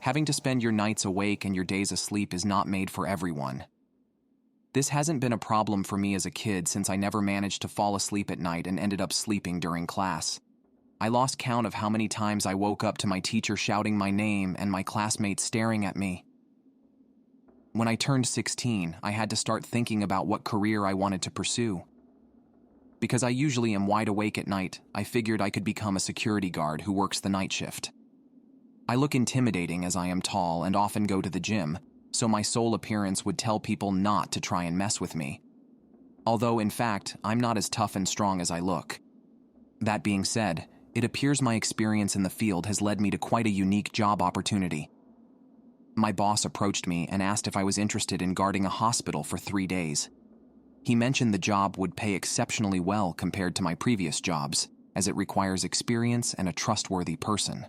Having to spend your nights awake and your days asleep is not made for everyone. This hasn't been a problem for me as a kid since I never managed to fall asleep at night and ended up sleeping during class. I lost count of how many times I woke up to my teacher shouting my name and my classmates staring at me. When I turned 16, I had to start thinking about what career I wanted to pursue. Because I usually am wide awake at night, I figured I could become a security guard who works the night shift. I look intimidating as I am tall and often go to the gym, so my sole appearance would tell people not to try and mess with me. Although, in fact, I'm not as tough and strong as I look. That being said, it appears my experience in the field has led me to quite a unique job opportunity. My boss approached me and asked if I was interested in guarding a hospital for 3 days. He mentioned the job would pay exceptionally well compared to my previous jobs, as it requires experience and a trustworthy person.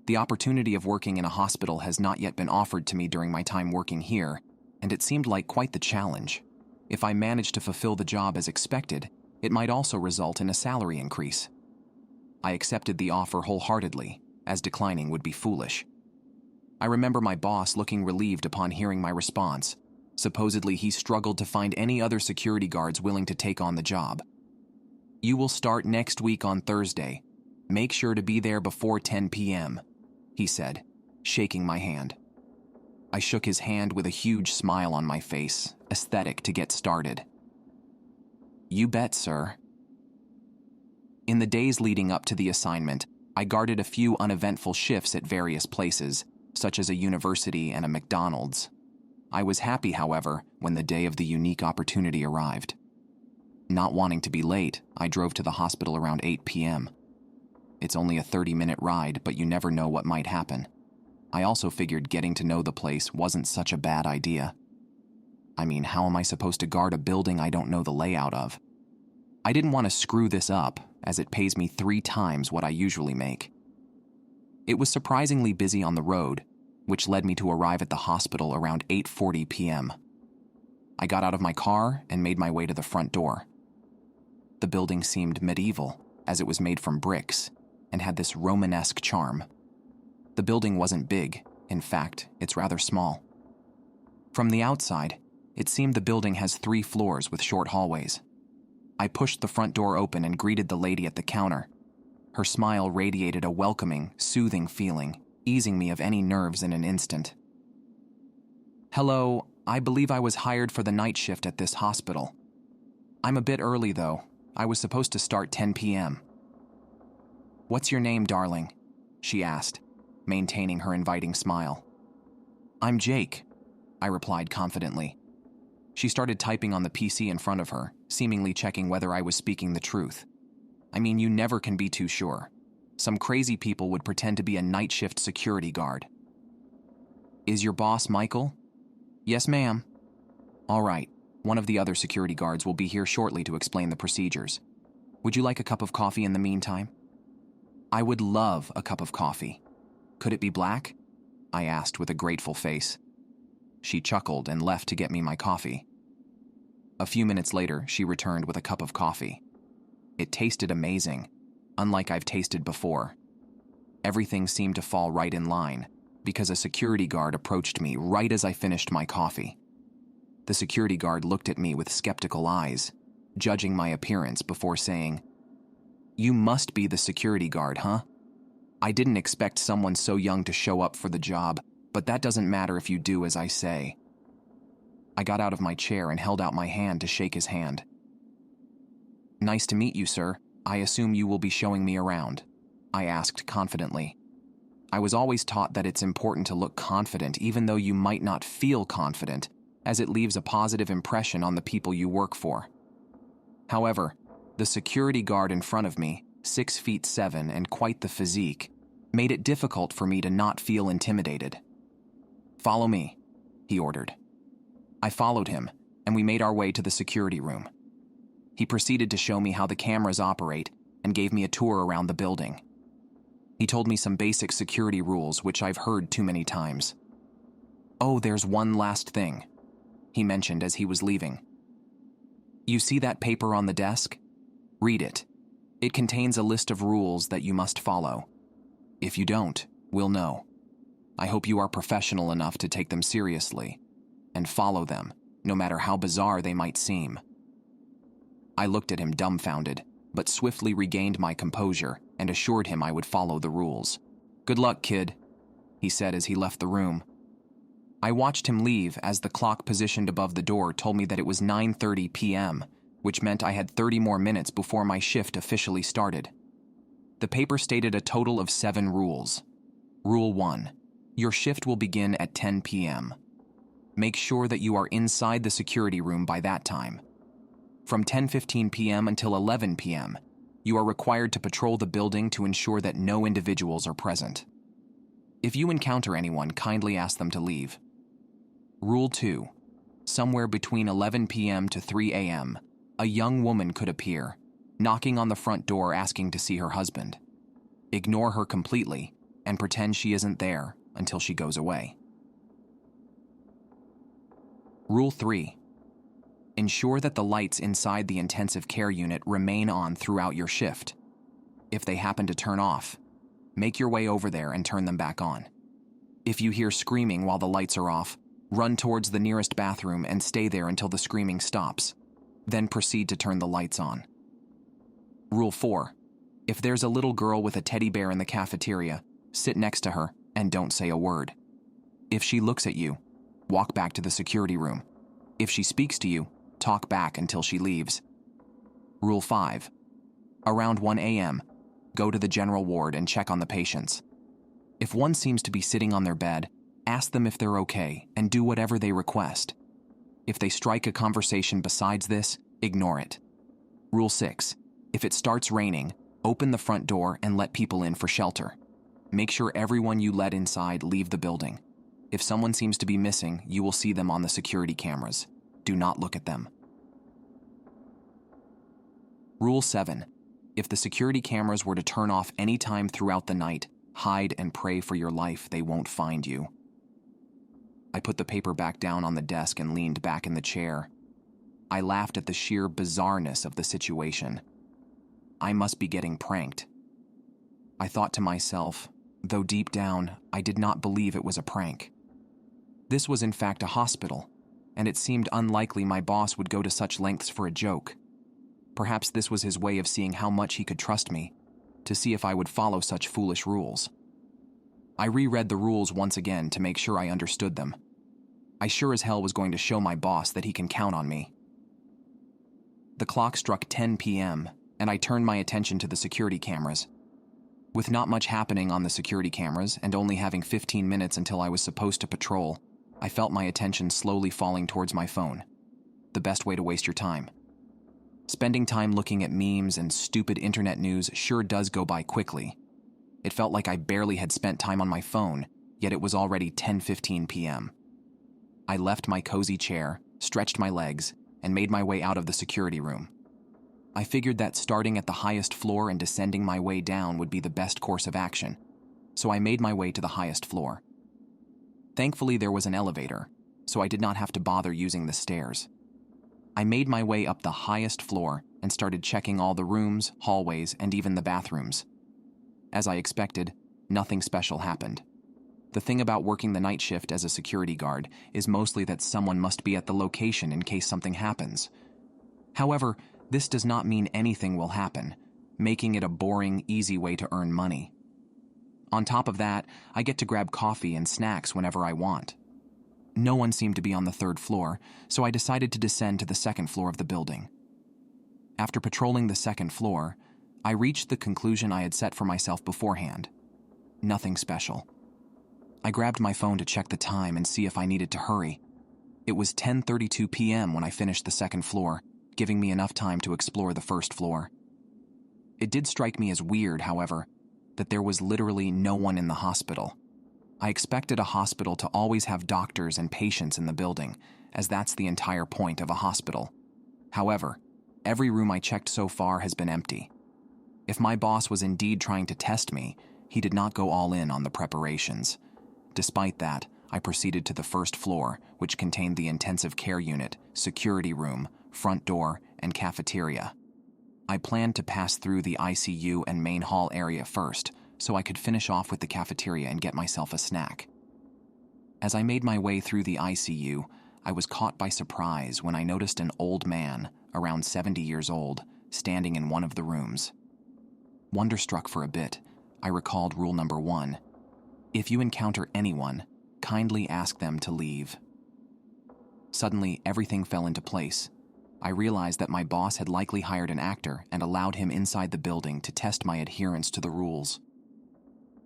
The opportunity of working in a hospital has not yet been offered to me during my time working here, and it seemed like quite the challenge. If I managed to fulfill the job as expected, it might also result in a salary increase. I accepted the offer wholeheartedly, as declining would be foolish. I remember my boss looking relieved upon hearing my response. Supposedly, he struggled to find any other security guards willing to take on the job. "You will start next week on Thursday. Make sure to be there before 10 p.m., he said, shaking my hand. I shook his hand with a huge smile on my face, aesthetic to get started. "You bet, sir." In the days leading up to the assignment, I guarded a few uneventful shifts at various places, such as a university and a McDonald's. I was happy, however, when the day of the unique opportunity arrived. Not wanting to be late, I drove to the hospital around 8 p.m. It's only a 30-minute ride, but you never know what might happen. I also figured getting to know the place wasn't such a bad idea. I mean, how am I supposed to guard a building I don't know the layout of? I didn't want to screw this up, as it pays me 3 times what I usually make. It was surprisingly busy on the road, which led me to arrive at the hospital around 8:40 p.m. I got out of my car and made my way to the front door. The building seemed medieval, as it was made from bricks, and had this Romanesque charm. The building wasn't big, in fact, it's rather small. From the outside, it seemed the building has 3 floors with short hallways. I pushed the front door open and greeted the lady at the counter. Her smile radiated a welcoming, soothing feeling, easing me of any nerves in an instant. "Hello, I believe I was hired for the night shift at this hospital. I'm a bit early, though. I was supposed to start 10 p.m. "What's your name, darling?" she asked, maintaining her inviting smile. "I'm Jake," I replied confidently. She started typing on the PC in front of her, seemingly checking whether I was speaking the truth. I mean, you never can be too sure. Some crazy people would pretend to be a night shift security guard. "Is your boss Michael?" "Yes, ma'am." "All right. One of the other security guards will be here shortly to explain the procedures. Would you like a cup of coffee in the meantime?" "I would love a cup of coffee. Could it be black?" I asked with a grateful face. She chuckled and left to get me my coffee. A few minutes later, she returned with a cup of coffee. It tasted amazing, unlike I've tasted before. Everything seemed to fall right in line, because a security guard approached me right as I finished my coffee. The security guard looked at me with skeptical eyes, judging my appearance before saying, "You must be the security guard, huh? I didn't expect someone so young to show up for the job, but that doesn't matter if you do as I say." I got out of my chair and held out my hand to shake his hand. "Nice to meet you, sir. I assume you will be showing me around," I asked confidently. I was always taught that it's important to look confident even though you might not feel confident, as it leaves a positive impression on the people you work for. However, the security guard in front of me, 6'7" and quite the physique, made it difficult for me to not feel intimidated. "Follow me," he ordered. I followed him, and we made our way to the security room. He proceeded to show me how the cameras operate and gave me a tour around the building. He told me some basic security rules which I've heard too many times. "Oh, there's one last thing," he mentioned as he was leaving. "You see that paper on the desk? Read it. It contains a list of rules that you must follow. If you don't, we'll know." I hope you are professional enough to take them seriously and follow them, no matter how bizarre they might seem. I looked at him dumbfounded, but swiftly regained my composure and assured him I would follow the rules. "Good luck, kid," he said as he left the room. I watched him leave as the clock positioned above the door told me that it was 9:30 p.m., which meant I had 30 more minutes before my shift officially started. The paper stated a total of 7 rules. Rule 1. Your shift will begin at 10 p.m. Make sure that you are inside the security room by that time. From 10:15 p.m. until 11 p.m., you are required to patrol the building to ensure that no individuals are present. If you encounter anyone, kindly ask them to leave. Rule 2. Somewhere between 11 p.m. to 3 a.m., a young woman could appear, knocking on the front door asking to see her husband. Ignore her completely and pretend she isn't there until she goes away. Rule 3. Ensure that the lights inside the intensive care unit remain on throughout your shift. If they happen to turn off, make your way over there and turn them back on. If you hear screaming while the lights are off, run towards the nearest bathroom and stay there until the screaming stops. Then proceed to turn the lights on. Rule 4. If there's a little girl with a teddy bear in the cafeteria, sit next to her and don't say a word. If she looks at you, walk back to the security room. If she speaks to you, talk back until she leaves. Rule 5. Around 1 a.m., go to the general ward and check on the patients. If one seems to be sitting on their bed, ask them if they're okay and do whatever they request. If they strike a conversation besides this, ignore it. Rule 6. If it starts raining, open the front door and let people in for shelter. Make sure everyone you let inside leave the building. If someone seems to be missing, you will see them on the security cameras. Do not look at them. Rule 7. If the security cameras were to turn off any time throughout the night, hide and pray for your life they won't find you. I put the paper back down on the desk and leaned back in the chair. I laughed at the sheer bizarreness of the situation. I must be getting pranked. I thought to myself, though deep down, I did not believe it was a prank. This was in fact a hospital, and it seemed unlikely my boss would go to such lengths for a joke. Perhaps this was his way of seeing how much he could trust me, to see if I would follow such foolish rules. I reread the rules once again to make sure I understood them. I sure as hell was going to show my boss that he can count on me. The clock struck 10 p.m., and I turned my attention to the security cameras. With not much happening on the security cameras and only having 15 minutes until I was supposed to patrol, I felt my attention slowly falling towards my phone. The best way to waste your time. Spending time looking at memes and stupid internet news sure does go by quickly. It felt like I barely had spent time on my phone, yet it was already 10:15 p.m. I left my cozy chair, stretched my legs, and made my way out of the security room. I figured that starting at the highest floor and descending my way down would be the best course of action, so I made my way to the highest floor. Thankfully, there was an elevator, so I did not have to bother using the stairs. I made my way up the highest floor and started checking all the rooms, hallways, and even the bathrooms. As I expected, nothing special happened. The thing about working the night shift as a security guard is mostly that someone must be at the location in case something happens. However, this does not mean anything will happen, making it a boring, easy way to earn money. On top of that, I get to grab coffee and snacks whenever I want. No one seemed to be on the 3rd floor, so I decided to descend to the 2nd floor of the building. After patrolling the 2nd floor, I reached the conclusion I had set for myself beforehand. Nothing special. I grabbed my phone to check the time and see if I needed to hurry. It was 10:32 p.m. when I finished the 2nd floor, giving me enough time to explore the 1st floor. It did strike me as weird, however, that there was literally no one in the hospital. I expected a hospital to always have doctors and patients in the building, as that's the entire point of a hospital. However, every room I checked so far has been empty. If my boss was indeed trying to test me, he did not go all in on the preparations. Despite that, I proceeded to the 1st floor, which contained the intensive care unit, security room, front door, and cafeteria. I planned to pass through the ICU and main hall area first, so I could finish off with the cafeteria and get myself a snack. As I made my way through the ICU, I was caught by surprise when I noticed an old man, around 70 years old, standing in one of the rooms. Wonderstruck for a bit, I recalled rule number 1. If you encounter anyone, kindly ask them to leave. Suddenly, everything fell into place. I realized that my boss had likely hired an actor and allowed him inside the building to test my adherence to the rules.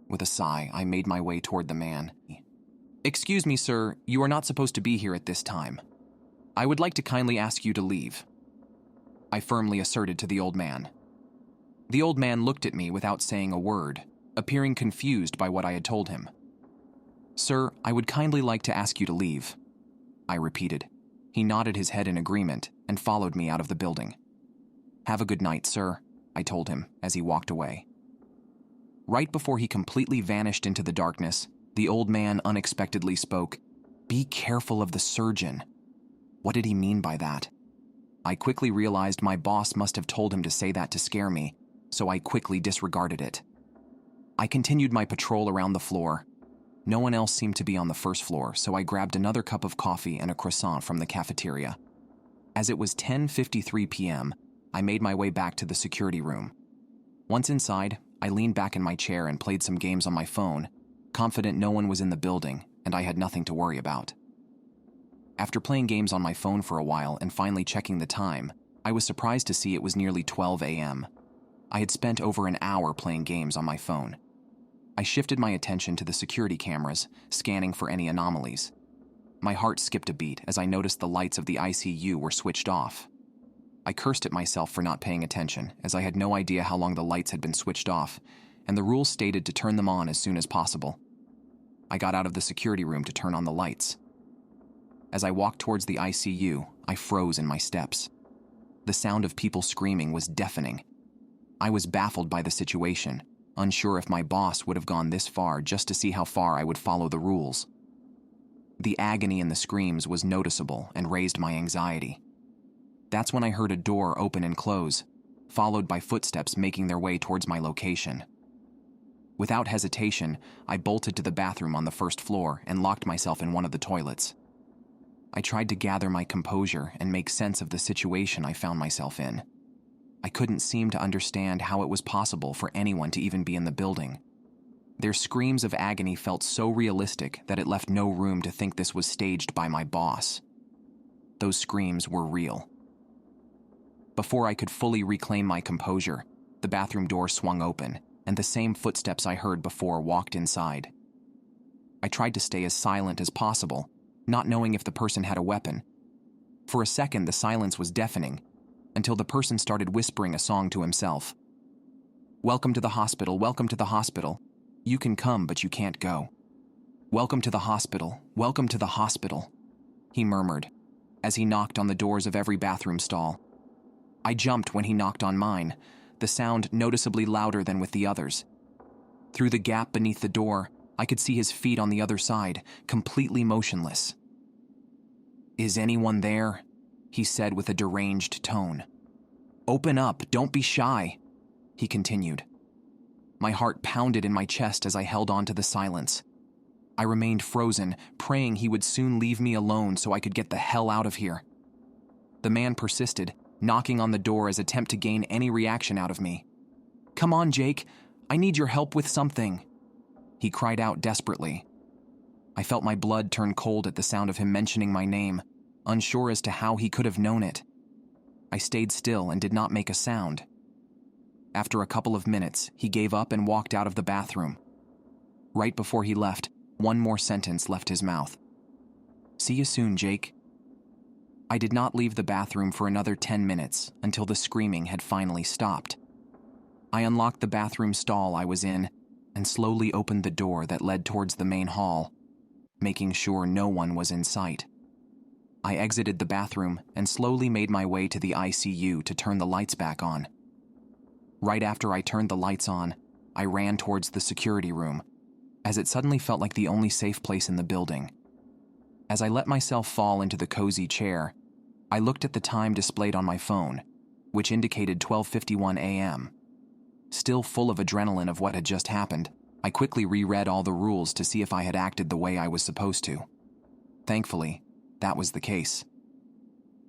With a sigh, I made my way toward the man. "Excuse me, sir, you are not supposed to be here at this time. I would like to kindly ask you to leave," I firmly asserted to the old man. The old man looked at me without saying a word, appearing confused by what I had told him. "Sir, I would kindly like to ask you to leave," I repeated. He nodded his head in agreement and followed me out of the building. "Have a good night, sir," I told him as he walked away. Right before he completely vanished into the darkness, the old man unexpectedly spoke, "Be careful of the surgeon." What did he mean by that? I quickly realized my boss must have told him to say that to scare me, so I quickly disregarded it. I continued my patrol around the floor. No one else seemed to be on the first floor, so I grabbed another cup of coffee and a croissant from the cafeteria. As it was 10:53 p.m., I made my way back to the security room. Once inside, I leaned back in my chair and played some games on my phone, confident no one was in the building and I had nothing to worry about. After playing games on my phone for a while and finally checking the time, I was surprised to see it was nearly 12 a.m. I had spent over an hour playing games on my phone. I shifted my attention to the security cameras, scanning for any anomalies. My heart skipped a beat as I noticed the lights of the ICU were switched off. I cursed at myself for not paying attention, as I had no idea how long the lights had been switched off, and the rules stated to turn them on as soon as possible. I got out of the security room to turn on the lights. As I walked towards the ICU, I froze in my steps. The sound of people screaming was deafening. I was baffled by the situation, unsure if my boss would have gone this far just to see how far I would follow the rules. The agony in the screams was noticeable and raised my anxiety. That's when I heard a door open and close, followed by footsteps making their way towards my location. Without hesitation, I bolted to the bathroom on the first floor and locked myself in one of the toilets. I tried to gather my composure and make sense of the situation I found myself in. I couldn't seem to understand how it was possible for anyone to even be in the building. Their screams of agony felt so realistic that it left no room to think this was staged by my boss. Those screams were real. Before I could fully reclaim my composure, the bathroom door swung open, and the same footsteps I heard before walked inside. I tried to stay as silent as possible, not knowing if the person had a weapon. For a second, the silence was deafening, until the person started whispering a song to himself. "Welcome to the hospital, welcome to the hospital. You can come, but you can't go. Welcome to the hospital, welcome to the hospital," he murmured, as he knocked on the doors of every bathroom stall. I jumped when he knocked on mine, the sound noticeably louder than with the others. Through the gap beneath the door, I could see his feet on the other side, completely motionless. "Is anyone there?" he said with a deranged tone. "Open up, don't be shy," he continued. My heart pounded in my chest as I held on to the silence. I remained frozen, praying he would soon leave me alone so I could get the hell out of here. The man persisted, knocking on the door as attempt to gain any reaction out of me. "Come on, Jake, I need your help with something," he cried out desperately. I felt my blood turn cold at the sound of him mentioning my name, unsure as to how he could have known it. I stayed still and did not make a sound. After a couple of minutes, he gave up and walked out of the bathroom. Right before he left, one more sentence left his mouth. "See you soon, Jake." I did not leave the bathroom for another 10 minutes until the screaming had finally stopped. I unlocked the bathroom stall I was in and slowly opened the door that led towards the main hall, making sure no one was in sight. I exited the bathroom and slowly made my way to the ICU to turn the lights back on. Right after I turned the lights on, I ran towards the security room, as it suddenly felt like the only safe place in the building. As I let myself fall into the cozy chair, I looked at the time displayed on my phone, which indicated 12:51 a.m. Still full of adrenaline of what had just happened, I quickly reread all the rules to see if I had acted the way I was supposed to. Thankfully, that was the case.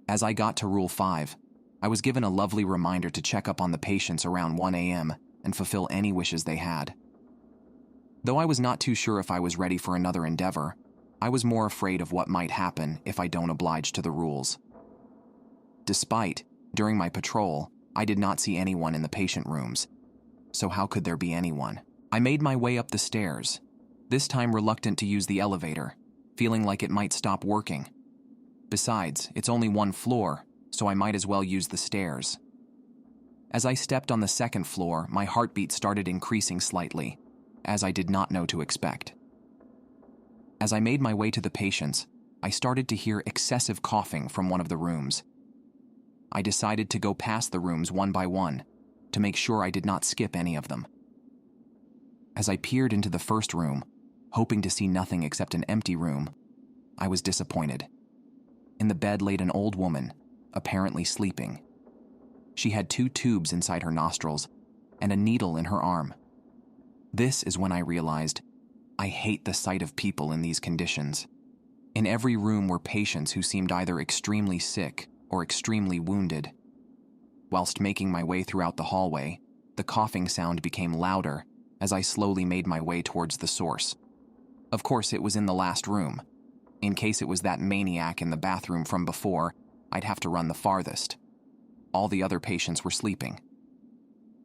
As I got to Rule 5, I was given a lovely reminder to check up on the patients around 1 a.m. and fulfill any wishes they had. Though I was not too sure if I was ready for another endeavor, I was more afraid of what might happen if I don't oblige to the rules. Despite, during my patrol, I did not see anyone in the patient rooms. So how could there be anyone? I made my way up the stairs, this time reluctant to use the elevator, feeling like it might stop working. Besides, it's only one floor, so I might as well use the stairs. As I stepped on the second floor, my heartbeat started increasing slightly, as I did not know to expect. As I made my way to the patients, I started to hear excessive coughing from one of the rooms. I decided to go past the rooms one by one, to make sure I did not skip any of them. As I peered into the first room, hoping to see nothing except an empty room, I was disappointed. In the bed laid an old woman, apparently sleeping. She had 2 tubes inside her nostrils and a needle in her arm. This is when I realized I hate the sight of people in these conditions. In every room were patients who seemed either extremely sick or extremely wounded. Whilst making my way throughout the hallway, the coughing sound became louder as I slowly made my way towards the source. Of course, it was in the last room. In case it was that maniac in the bathroom from before, I'd have to run the farthest. All the other patients were sleeping.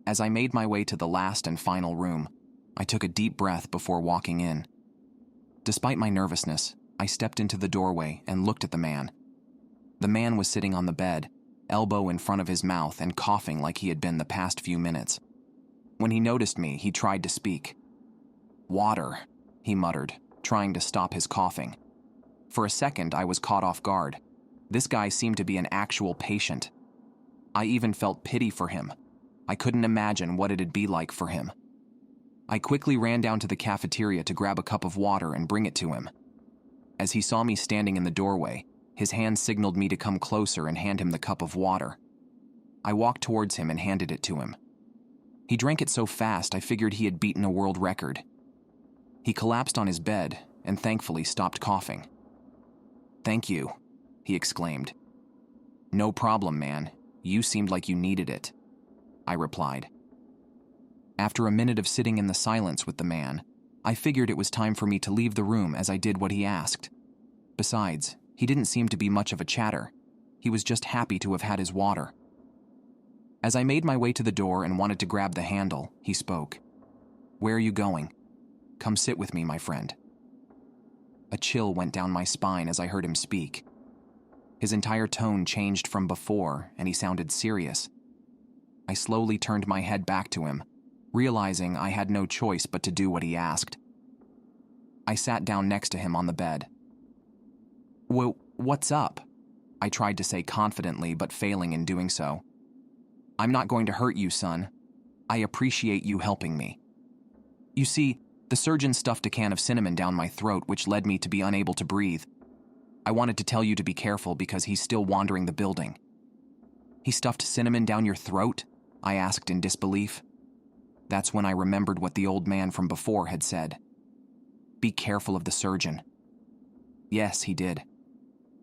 As I made my way to the last and final room, I took a deep breath before walking in. Despite my nervousness, I stepped into the doorway and looked at the man. The man was sitting on the bed, elbow in front of his mouth and coughing like he had been the past few minutes. When he noticed me, he tried to speak. "Water," he muttered, trying to stop his coughing. For a second, I was caught off guard. This guy seemed to be an actual patient. I even felt pity for him. I couldn't imagine what it'd be like for him. I quickly ran down to the cafeteria to grab a cup of water and bring it to him. As he saw me standing in the doorway, his hand signaled me to come closer and hand him the cup of water. I walked towards him and handed it to him. He drank it so fast I figured he had beaten a world record. He collapsed on his bed and thankfully stopped coughing. "Thank you," he exclaimed. "No problem, man. You seemed like you needed it," I replied. After a minute of sitting in the silence with the man, I figured it was time for me to leave the room as I did what he asked. Besides, he didn't seem to be much of a chatter. He was just happy to have had his water. As I made my way to the door and wanted to grab the handle, he spoke. "Where are you going? Come sit with me, my friend." A chill went down my spine as I heard him speak. His entire tone changed from before, and he sounded serious. I slowly turned my head back to him, realizing I had no choice but to do what he asked. I sat down next to him on the bed. "Well, what's up?" I tried to say confidently, but failing in doing so. "I'm not going to hurt you, son. I appreciate you helping me. You see, the surgeon stuffed a can of cinnamon down my throat, which led me to be unable to breathe. I wanted to tell you to be careful because he's still wandering the building." "He stuffed cinnamon down your throat?" I asked in disbelief. That's when I remembered what the old man from before had said. "Be careful of the surgeon." "Yes, he did.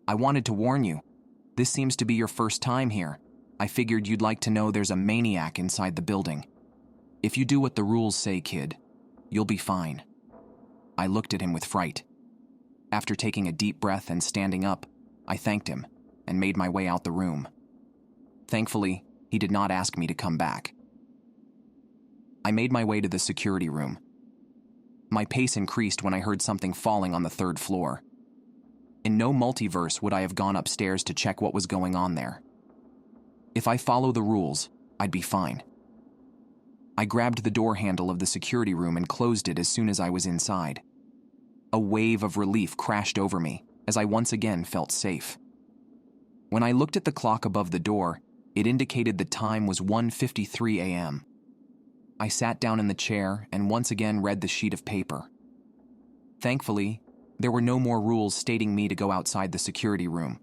I wanted to warn you. This seems to be your first time here. I figured you'd like to know there's a maniac inside the building. If you do what the rules say, kid, you'll be fine." I looked at him with fright. After taking a deep breath and standing up, I thanked him and made my way out the room. Thankfully, he did not ask me to come back. I made my way to the security room. My pace increased when I heard something falling on the 3rd floor. In no multiverse would I have gone upstairs to check what was going on there. If I follow the rules, I'd be fine. I grabbed the door handle of the security room and closed it as soon as I was inside. A wave of relief crashed over me as I once again felt safe. When I looked at the clock above the door, it indicated the time was 1:53 a.m. I sat down in the chair and once again read the sheet of paper. Thankfully, there were no more rules stating me to go outside the security room.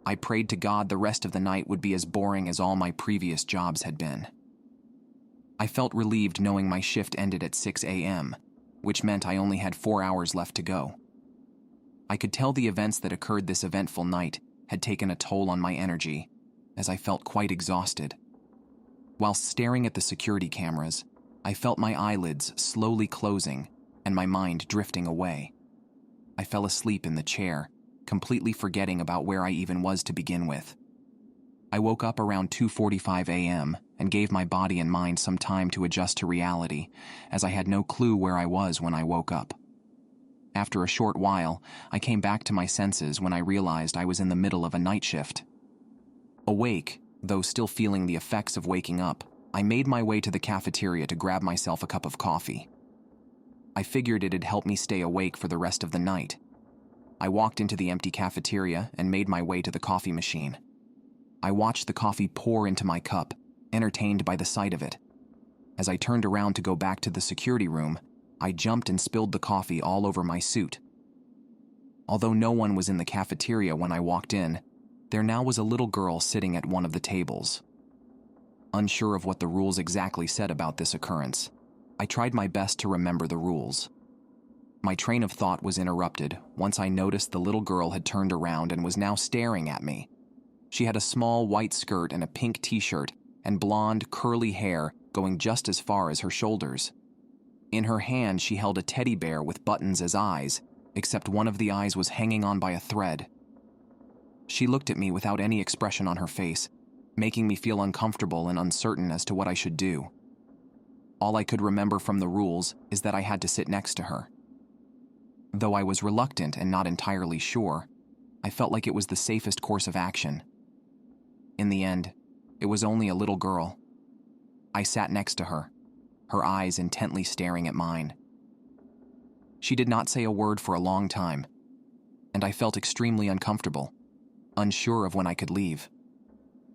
I prayed to God the rest of the night would be as boring as all my previous jobs had been. I felt relieved knowing my shift ended at 6 a.m., which meant I only had 4 hours left to go. I could tell the events that occurred this eventful night had taken a toll on my energy, as I felt quite exhausted. While staring at the security cameras, I felt my eyelids slowly closing and my mind drifting away. I fell asleep in the chair, completely forgetting about where I even was to begin with. I woke up around 2:45 a.m. and gave my body and mind some time to adjust to reality, as I had no clue where I was when I woke up. After a short while, I came back to my senses when I realized I was in the middle of a night shift. Awake, though still feeling the effects of waking up, I made my way to the cafeteria to grab myself a cup of coffee. I figured it'd help me stay awake for the rest of the night. I walked into the empty cafeteria and made my way to the coffee machine. I watched the coffee pour into my cup, entertained by the sight of it. As I turned around to go back to the security room, I jumped and spilled the coffee all over my suit. Although no one was in the cafeteria when I walked in, there now was a little girl sitting at one of the tables. Unsure of what the rules exactly said about this occurrence, I tried my best to remember the rules. My train of thought was interrupted once I noticed the little girl had turned around and was now staring at me. She had a small white skirt and a pink t-shirt and blonde, curly hair going just as far as her shoulders. In her hand, she held a teddy bear with buttons as eyes, except one of the eyes was hanging on by a thread. She looked at me without any expression on her face, making me feel uncomfortable and uncertain as to what I should do. All I could remember from the rules is that I had to sit next to her. Though I was reluctant and not entirely sure, I felt like it was the safest course of action. In the end, it was only a little girl. I sat next to her, her eyes intently staring at mine. She did not say a word for a long time, and I felt extremely uncomfortable, unsure of when I could leave.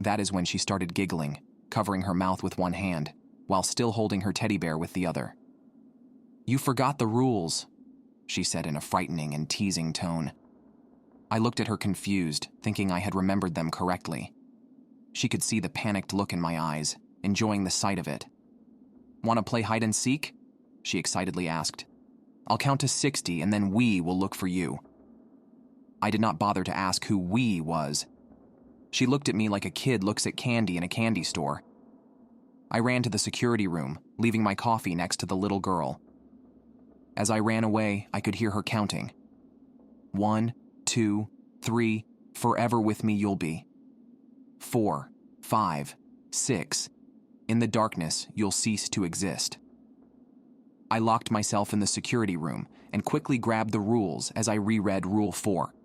That is when she started giggling, covering her mouth with one hand, while still holding her teddy bear with the other. "You forgot the rules," she said in a frightening and teasing tone. I looked at her confused, thinking I had remembered them correctly. She could see the panicked look in my eyes, enjoying the sight of it. "Want to play hide and seek?" she excitedly asked. "I'll count to 60 and then we will look for you." I did not bother to ask who we was. She looked at me like a kid looks at candy in a candy store. I ran to the security room, leaving my coffee next to the little girl. As I ran away, I could hear her counting. 1, 2, 3, forever with me you'll be. 4, 5, 6, in the darkness you'll cease to exist. I locked myself in the security room and quickly grabbed the rules as I reread Rule 4.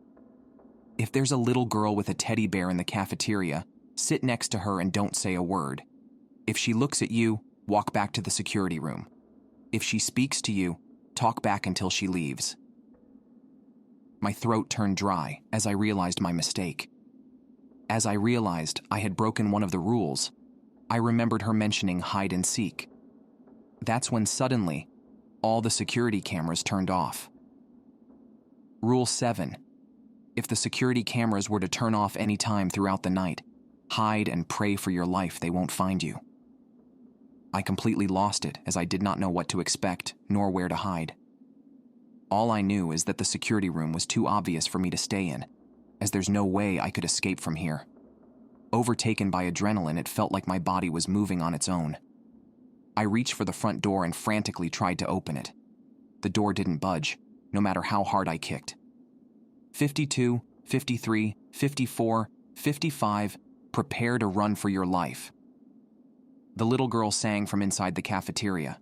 If there's a little girl with a teddy bear in the cafeteria, sit next to her and don't say a word. If she looks at you, walk back to the security room. If she speaks to you, talk back until she leaves. My throat turned dry as I realized my mistake. As I realized I had broken one of the rules, I remembered her mentioning hide and seek. That's when suddenly, all the security cameras turned off. Rule 7. If the security cameras were to turn off any time throughout the night, hide and pray for your life they won't find you. I completely lost it as I did not know what to expect nor where to hide. All I knew is that the security room was too obvious for me to stay in, as there's no way I could escape from here. Overtaken by adrenaline, it felt like my body was moving on its own. I reached for the front door and frantically tried to open it. The door didn't budge, no matter how hard I kicked. 52, 53, 54, 55, prepare to run for your life. The little girl sang from inside the cafeteria.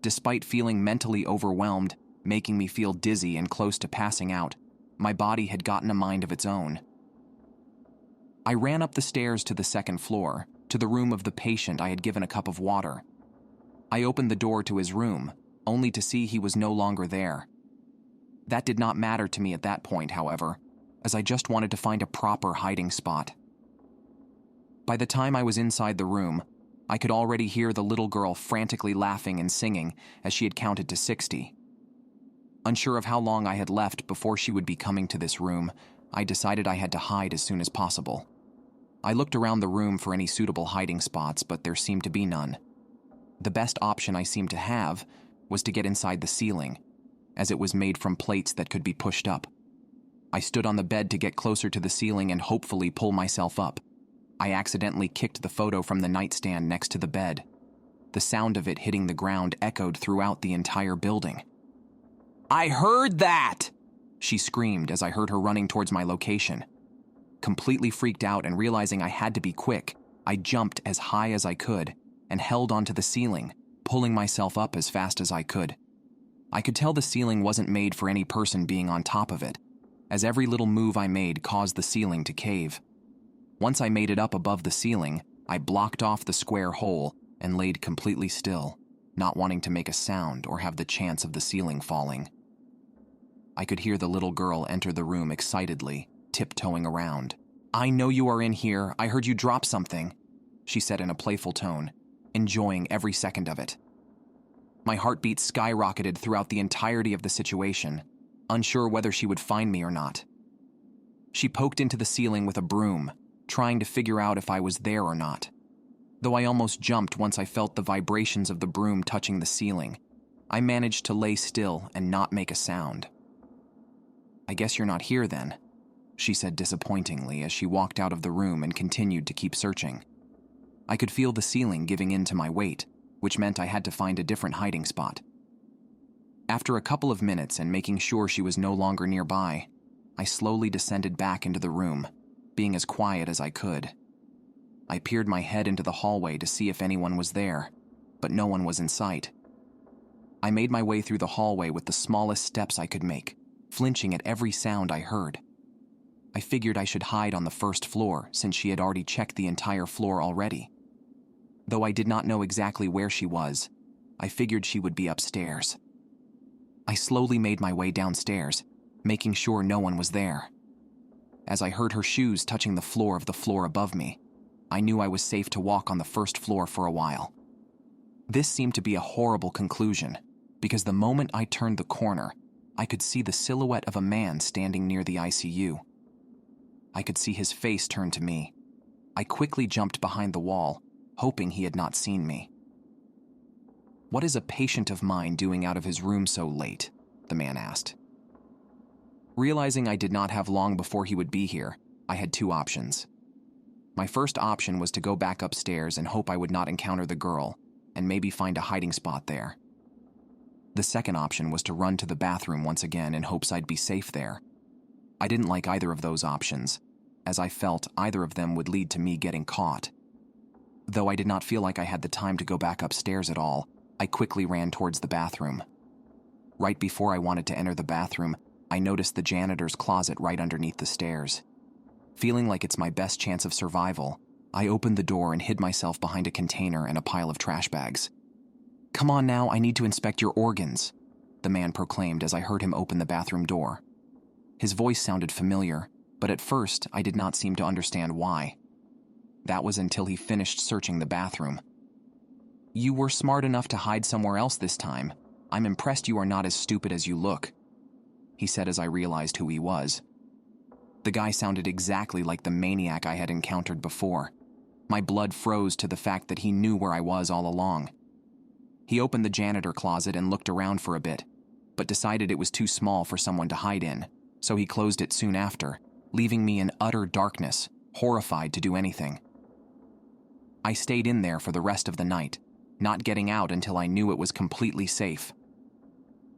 Despite feeling mentally overwhelmed, making me feel dizzy and close to passing out, my body had gotten a mind of its own. I ran up the stairs to the second floor, to the room of the patient I had given a cup of water. I opened the door to his room, only to see he was no longer there. That did not matter to me at that point, however, as I just wanted to find a proper hiding spot. By the time I was inside the room, I could already hear the little girl frantically laughing and singing as she had counted to 60. Unsure of how long I had left before she would be coming to this room, I decided I had to hide as soon as possible. I looked around the room for any suitable hiding spots, but there seemed to be none. The best option I seemed to have was to get inside the ceiling, as it was made from plates that could be pushed up. I stood on the bed to get closer to the ceiling and hopefully pull myself up. I accidentally kicked the photo from the nightstand next to the bed. The sound of it hitting the ground echoed throughout the entire building. "I heard that!" she screamed as I heard her running towards my location. Completely freaked out and realizing I had to be quick, I jumped as high as I could and held onto the ceiling, pulling myself up as fast as I could. I could tell the ceiling wasn't made for any person being on top of it, as every little move I made caused the ceiling to cave. Once I made it up above the ceiling, I blocked off the square hole and laid completely still, not wanting to make a sound or have the chance of the ceiling falling. I could hear the little girl enter the room excitedly, tiptoeing around. "I know you are in here. I heard you drop something," she said in a playful tone, enjoying every second of it. My heartbeat skyrocketed throughout the entirety of the situation, unsure whether she would find me or not. She poked into the ceiling with a broom, trying to figure out if I was there or not. Though I almost jumped once I felt the vibrations of the broom touching the ceiling, I managed to lay still and not make a sound. "I guess you're not here then," she said disappointingly as she walked out of the room and continued to keep searching. I could feel the ceiling giving in to my weight, which meant I had to find a different hiding spot. After a couple of minutes and making sure she was no longer nearby, I slowly descended back into the room, being as quiet as I could. I peered my head into the hallway to see if anyone was there, but no one was in sight. I made my way through the hallway with the smallest steps I could make, flinching at every sound I heard. I figured I should hide on the first floor since she had already checked the entire floor already. Though I did not know exactly where she was, I figured she would be upstairs. I slowly made my way downstairs, making sure no one was there. As I heard her shoes touching the floor above me, I knew I was safe to walk on the first floor for a while. This seemed to be a horrible conclusion, because the moment I turned the corner, I could see the silhouette of a man standing near the ICU. I could see his face turn to me. I quickly jumped behind the wall, hoping he had not seen me. "What is a patient of mine doing out of his room so late?" the man asked. Realizing I did not have long before he would be here, I had two options. My first option was to go back upstairs and hope I would not encounter the girl, and maybe find a hiding spot there. The second option was to run to the bathroom once again in hopes I'd be safe there. I didn't like either of those options, as I felt either of them would lead to me getting caught. Though I did not feel like I had the time to go back upstairs at all, I quickly ran towards the bathroom. Right before I wanted to enter the bathroom, I noticed the janitor's closet right underneath the stairs. Feeling like it's my best chance of survival, I opened the door and hid myself behind a container and a pile of trash bags. "Come on now, I need to inspect your organs," the man proclaimed as I heard him open the bathroom door. His voice sounded familiar, but at first I did not seem to understand why. That was until he finished searching the bathroom. "You were smart enough to hide somewhere else this time. I'm impressed you are not as stupid as you look," he said as I realized who he was. The guy sounded exactly like the maniac I had encountered before. My blood froze to the fact that he knew where I was all along. He opened the janitor closet and looked around for a bit, but decided it was too small for someone to hide in, so he closed it soon after, leaving me in utter darkness, horrified to do anything. I stayed in there for the rest of the night, not getting out until I knew it was completely safe.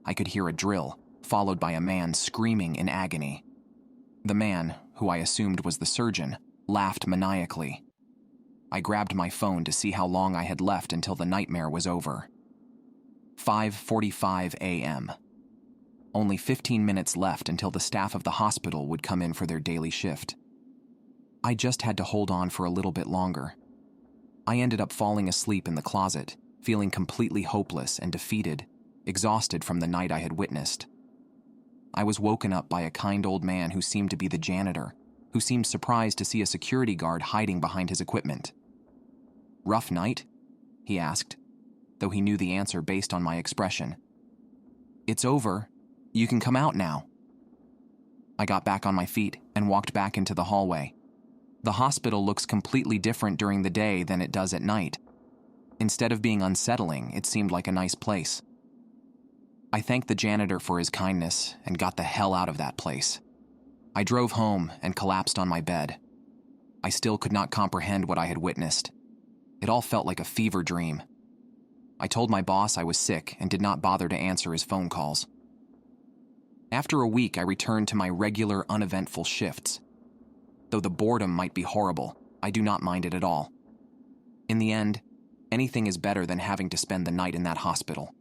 I could hear a drill, followed by a man screaming in agony. The man, who I assumed was the surgeon, laughed maniacally. I grabbed my phone to see how long I had left until the nightmare was over. 5:45 a.m. Only 15 minutes left until the staff of the hospital would come in for their daily shift. I just had to hold on for a little bit longer. I ended up falling asleep in the closet, feeling completely hopeless and defeated, exhausted from the night I had witnessed. I was woken up by a kind old man who seemed to be the janitor, who seemed surprised to see a security guard hiding behind his equipment. "Rough night?" he asked, though he knew the answer based on my expression. "It's over. You can come out now." I got back on my feet and walked back into the hallway. The hospital looks completely different during the day than it does at night. Instead of being unsettling, it seemed like a nice place. I thanked the janitor for his kindness and got the hell out of that place. I drove home and collapsed on my bed. I still could not comprehend what I had witnessed. It all felt like a fever dream. I told my boss I was sick and did not bother to answer his phone calls. After a week, I returned to my regular, uneventful shifts. Though the boredom might be horrible, I do not mind it at all. In the end, anything is better than having to spend the night in that hospital.